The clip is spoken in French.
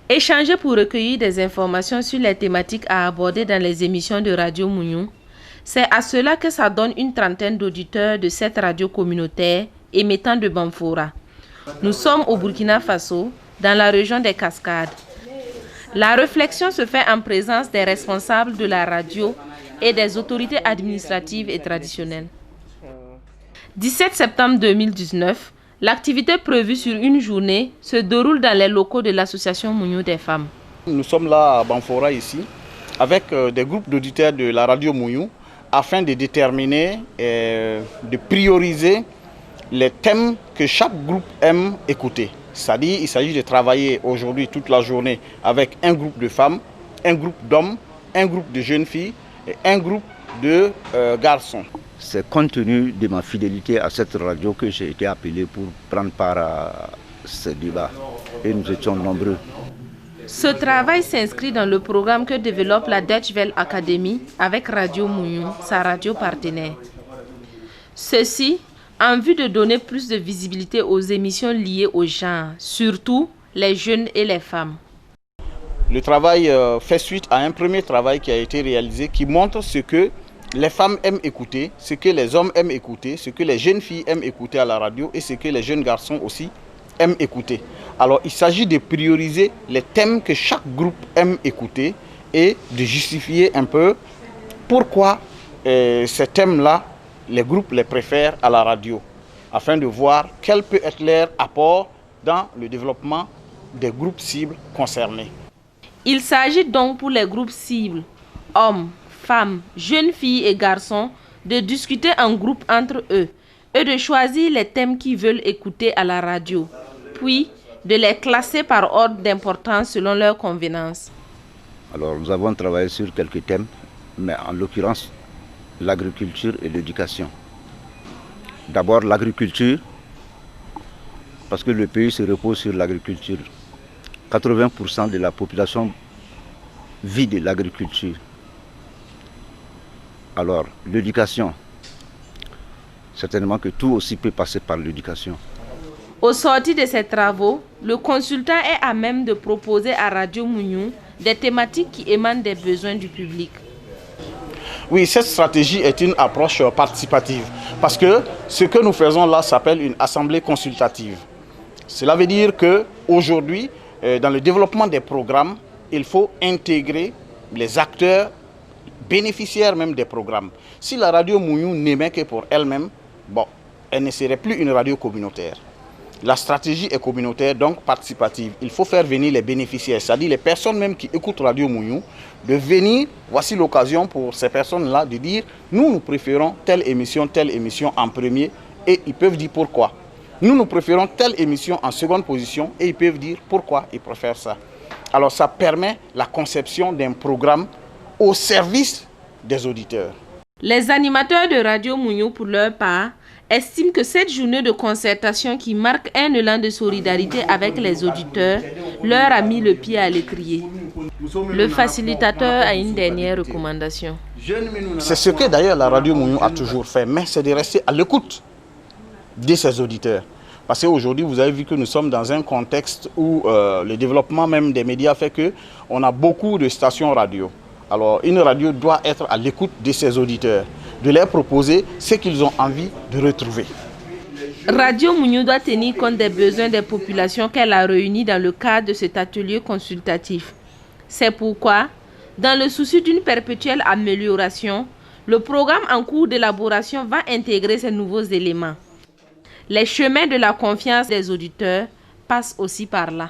Échanger pour recueillir des informations sur les thématiques à aborder dans les émissions de Radio Mouniou. C'est à cela que ça donne une trentaine d'auditeurs de cette radio communautaire émettant de Bamfoura. Nous sommes au Burkina Faso, dans la région des Cascades. La réflexion se fait en présence des responsables de la radio et des autorités administratives et traditionnelles. 17 septembre 2019, l'activité prévue sur une journée se déroule dans les locaux de l'association Mouniou des femmes. Nous sommes là à Bamfoura ici, avec des groupes d'auditeurs de la radio Mouniou, afin de déterminer et de prioriser les thèmes que chaque groupe aime écouter. C'est-à-dire qu'il s'agit de travailler aujourd'hui toute la journée avec un groupe de femmes, un groupe d'hommes, un groupe de jeunes filles et un groupe de garçons. C'est compte tenu de ma fidélité à cette radio que j'ai été appelé pour prendre part à ce débat. Et nous étions nombreux. Ce travail s'inscrit dans le programme que développe la Dutch Welle Academy avec Radio Mouniou, sa radio partenaire. Ceci en vue de donner plus de visibilité aux émissions liées au genre, surtout les jeunes et les femmes. Le travail fait suite à un premier travail qui a été réalisé qui montre ce que les femmes aiment écouter, ce que les hommes aiment écouter, ce que les jeunes filles aiment écouter à la radio et ce que les jeunes garçons aussi aiment écouter. Alors il s'agit de prioriser les thèmes que chaque groupe aime écouter et de justifier un peu pourquoi ces thèmes-là, les groupes les préfèrent à la radio, afin de voir quel peut être leur apport dans le développement des groupes cibles concernés. Il s'agit donc pour les groupes cibles, hommes, femmes, jeunes filles et garçons, de discuter en groupe entre eux et de choisir les thèmes qu'ils veulent écouter à la radio, puis de les classer par ordre d'importance selon leur convenance. Alors nous avons travaillé sur quelques thèmes, mais en l'occurrence l'agriculture et l'éducation. D'abord l'agriculture, parce que le pays se repose sur l'agriculture. 80% de la population vit de l'agriculture. Alors l'éducation, certainement que tout aussi peut passer par l'éducation. Au sortir de ces travaux, le consultant est à même de proposer à Radio Mouniou des thématiques qui émanent des besoins du public. Oui, cette stratégie est une approche participative parce que ce que nous faisons là s'appelle une assemblée consultative. Cela veut dire qu'aujourd'hui, dans le développement des programmes, il faut intégrer les acteurs bénéficiaires même des programmes. Si la radio Mouniou n'émet que pour elle-même, bon, elle ne serait plus une radio communautaire. La stratégie est communautaire, donc participative. Il faut faire venir les bénéficiaires, c'est-à-dire les personnes même qui écoutent Radio Mouniou, de venir. Voici l'occasion pour ces personnes-là de dire « Nous préférons telle émission en premier » et ils peuvent dire pourquoi. Nous préférons telle émission en seconde position et ils peuvent dire pourquoi ils préfèrent ça. Alors ça permet la conception d'un programme au service des auditeurs. Les animateurs de Radio Mouniou, pour leur part, estiment que cette journée de concertation qui marque un élan de solidarité avec les auditeurs leur a mis le pied à l'étrier. Le facilitateur a une dernière recommandation. C'est ce que d'ailleurs la Radio Mouniou a toujours fait, mais c'est de rester à l'écoute de ses auditeurs. Parce qu'aujourd'hui, vous avez vu que nous sommes dans un contexte où le développement même des médias fait qu'on a beaucoup de stations radio. Alors une radio doit être à l'écoute de ses auditeurs, de leur proposer ce qu'ils ont envie de retrouver. Radio Mouniou doit tenir compte des besoins des populations qu'elle a réunies dans le cadre de cet atelier consultatif. C'est pourquoi, dans le souci d'une perpétuelle amélioration, le programme en cours d'élaboration va intégrer ces nouveaux éléments. Les chemins de la confiance des auditeurs passent aussi par là.